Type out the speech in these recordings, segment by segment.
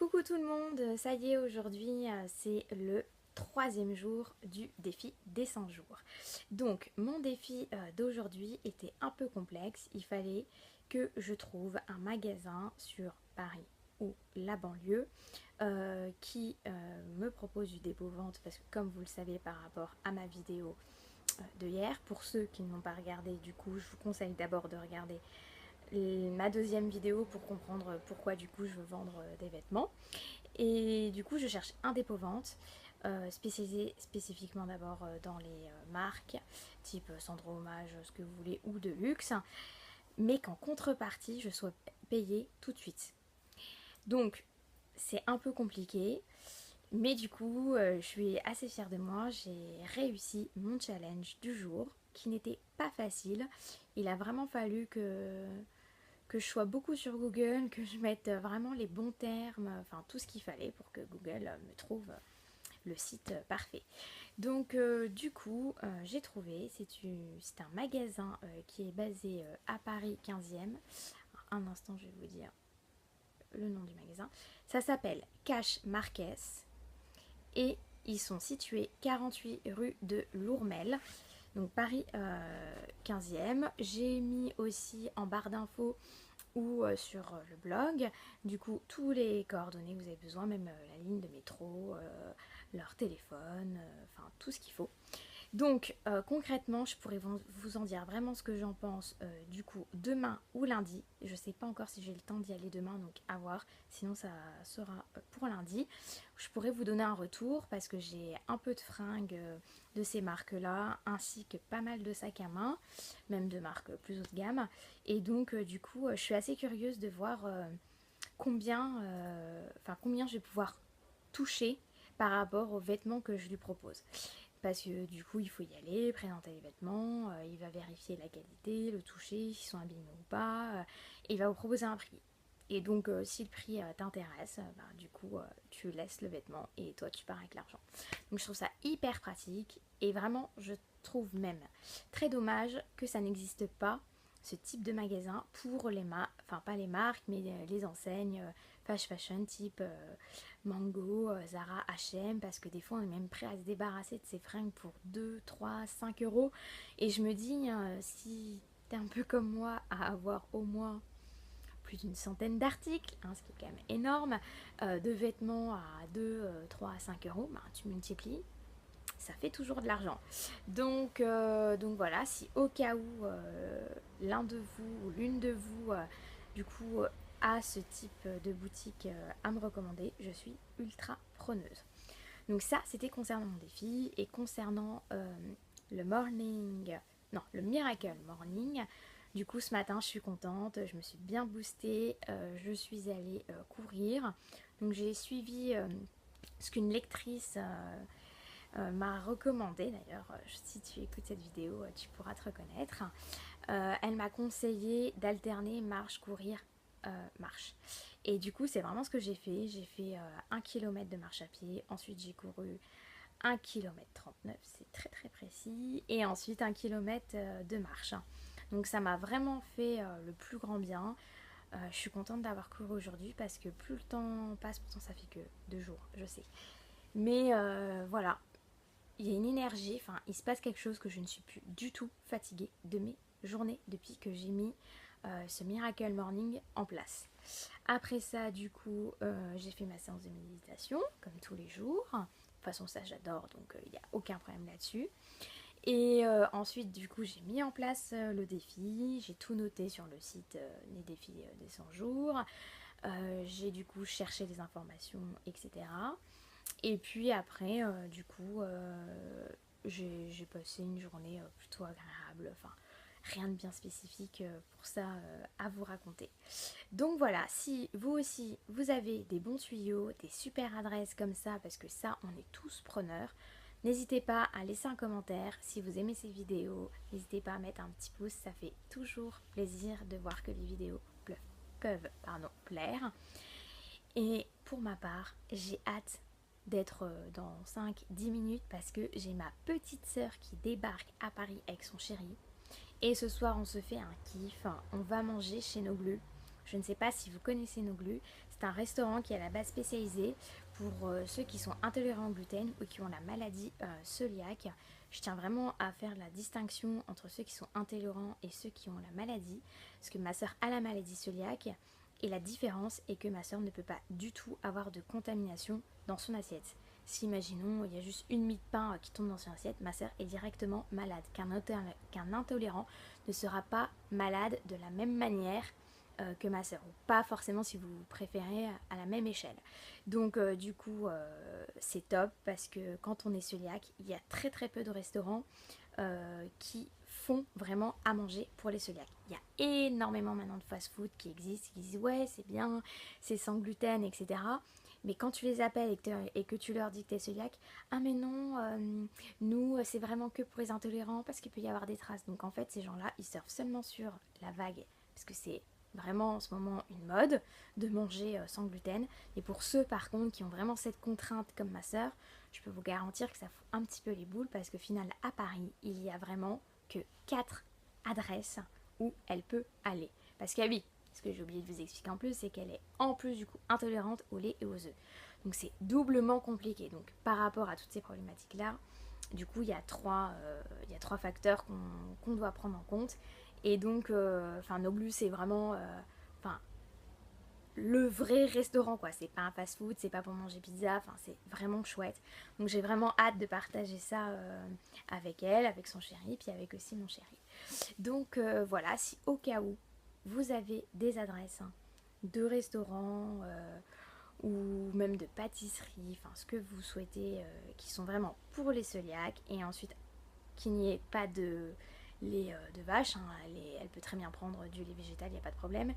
Coucou tout le monde, ça y est aujourd'hui c'est le troisième jour du défi des 100 jours. Donc mon défi d'aujourd'hui était un peu complexe, il fallait que je trouve un magasin sur Paris ou la banlieue qui me propose du dépôt-vente parce que comme vous le savez par rapport à ma vidéo de hier, pour ceux qui ne l'ont pas regardé du coup je vous conseille d'abord de regarder ma deuxième vidéo pour comprendre pourquoi du coup je veux vendre des vêtements. Et du coup je cherche un dépôt-vente spécialisé spécifiquement d'abord dans les marques type Sandro Hommage, ce que vous voulez, ou de luxe, mais qu'en contrepartie je sois payée tout de suite. Donc c'est un peu compliqué, mais du coup je suis assez fière de moi, j'ai réussi mon challenge du jour qui n'était pas facile. Il a vraiment fallu que je sois beaucoup sur Google, que je mette vraiment les bons termes, enfin tout ce qu'il fallait pour que Google me trouve le site parfait. Donc du coup, j'ai trouvé, c'est un magasin qui est basé à Paris 15e. Un instant, je vais vous dire le nom du magasin. Ça s'appelle Cash Marquès et ils sont situés 48 rue de Lourmel. Donc Paris 15e. J'ai mis aussi en barre d'infos ou sur le blog, du coup, tous les coordonnées que vous avez besoin, même la ligne de métro, leur téléphone, enfin tout ce qu'il faut. Donc concrètement, je pourrais vous en dire vraiment ce que j'en pense du coup demain ou lundi. Je sais pas encore si j'ai le temps d'y aller demain, donc à voir. Sinon ça sera pour lundi. Je pourrais vous donner un retour parce que j'ai un peu de fringues de ces marques-là, ainsi que pas mal de sacs à main, même de marques plus haut de gamme. Et donc du coup, je suis assez curieuse de voir combien je vais pouvoir toucher par rapport aux vêtements que je lui propose. Parce que du coup, il faut y aller, présenter les vêtements, il va vérifier la qualité, le toucher, s'ils sont abîmés ou pas, et il va vous proposer un prix. Et donc, si le prix t'intéresse, du coup, tu laisses le vêtement et toi, tu pars avec l'argent. Donc, je trouve ça hyper pratique et vraiment, je trouve même très dommage que ça n'existe pas, ce type de magasin, pour les marques, enfin pas les marques, mais les enseignes fast fashion type Mango, Zara, H&M, parce que des fois on est même prêt à se débarrasser de ces fringues pour 2, 3, 5 euros. Et je me dis, si t'es un peu comme moi à avoir au moins plus d'une centaine d'articles, ce qui est quand même énorme, de vêtements à 2, 3 à 5 euros, tu multiplies, ça fait toujours de l'argent. Donc voilà, si au cas où l'un de vous ou l'une de vous, du coup, a ce type de boutique à me recommander, je suis ultra preneuse. Donc ça, c'était concernant mon défi. Et concernant le morning, non, le Miracle Morning, du coup, ce matin, je suis contente, je me suis bien boostée, je suis allée courir. Donc j'ai suivi ce qu'une lectrice m'a recommandé, d'ailleurs, si tu écoutes cette vidéo, tu pourras te reconnaître. Elle m'a conseillé d'alterner marche, courir, marche. Et du coup, c'est vraiment ce que j'ai fait. J'ai fait 1 km de marche à pied, ensuite j'ai couru 1 km 39, c'est très très précis, et ensuite 1 km de marche. Donc ça m'a vraiment fait le plus grand bien. Je suis contente d'avoir couru aujourd'hui parce que plus le temps passe, pourtant ça fait que 2 jours, je sais. Mais voilà, il y a une énergie, enfin il se passe quelque chose que je ne suis plus du tout fatiguée de mes journées depuis que j'ai mis ce Miracle Morning en place. Après ça, du coup, j'ai fait ma séance de méditation, comme tous les jours. De toute façon, ça j'adore, donc il n'y a aucun problème là-dessus. Et ensuite, du coup, j'ai mis en place le défi. J'ai tout noté sur le site les défis des 100 jours. J'ai du coup cherché des informations, etc. Et puis après, du coup, j'ai passé une journée plutôt agréable. Enfin, rien de bien spécifique pour ça à vous raconter. Donc voilà, si vous aussi, vous avez des bons tuyaux, des super adresses comme ça, parce que ça, on est tous preneurs, n'hésitez pas à laisser un commentaire. Si vous aimez ces vidéos, n'hésitez pas à mettre un petit pouce, ça fait toujours plaisir de voir que les vidéos peuvent plaire. Et pour ma part, j'ai hâte d'être dans 5-10 minutes parce que j'ai ma petite sœur qui débarque à Paris avec son chéri. Et ce soir, on se fait un kiff. On va manger chez Nos Bleus. Je ne sais pas si vous connaissez Noglu. C'est un restaurant qui est à la base spécialisé pour ceux qui sont intolérants au gluten ou qui ont la maladie cœliaque. Je tiens vraiment à faire la distinction entre ceux qui sont intolérants et ceux qui ont la maladie, parce que ma soeur a la maladie cœliaque et la différence est que ma soeur ne peut pas du tout avoir de contamination dans son assiette. Si imaginons il y a juste une mie de pain qui tombe dans son assiette, ma soeur est directement malade, qu'un intolérant ne sera pas malade de la même manière que ma soeur, ou pas forcément si vous préférez à la même échelle. Donc du coup c'est top parce que quand on est cœliaque, il y a très très peu de restaurants qui font vraiment à manger pour les cœliaques. Il y a énormément maintenant de fast-food qui existent, qui disent ouais c'est bien, c'est sans gluten, etc. Mais quand tu les appelles et que tu leur dis que tu es cœliaque, ah mais non, nous c'est vraiment que pour les intolérants parce qu'il peut y avoir des traces. Donc en fait ces gens-là, ils surfent seulement sur la vague parce que c'est vraiment en ce moment une mode de manger sans gluten. Et pour ceux par contre qui ont vraiment cette contrainte comme ma soeur, je peux vous garantir que ça fout un petit peu les boules parce qu'au final à Paris, il y a vraiment que 4 adresses où elle peut aller. Parce que oui, ce que j'ai oublié de vous expliquer en plus, c'est qu'elle est en plus du coup intolérante au lait et aux œufs. Donc c'est doublement compliqué. Donc par rapport à toutes ces problématiques-là, du coup il y a trois facteurs qu'on doit prendre en compte. Et donc, Noglu c'est vraiment le vrai restaurant quoi. C'est pas un fast-food, c'est pas pour manger pizza, c'est vraiment chouette. Donc j'ai vraiment hâte de partager ça avec elle, avec son chéri, puis avec aussi mon chéri. Donc voilà, si au cas où vous avez des adresses de restaurants ou même de pâtisseries, ce que vous souhaitez, qui sont vraiment pour les cœliaques, et ensuite qu'il n'y ait pas de lait de vache, elle peut très bien prendre du lait végétal, il n'y a pas de problème.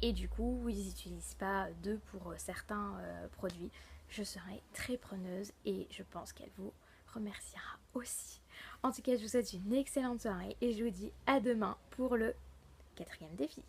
Et du coup, ils n'utilisent pas d'œufs pour certains produits. Je serai très preneuse et je pense qu'elle vous remerciera aussi. En tout cas, je vous souhaite une excellente soirée et je vous dis à demain pour le 4e défi.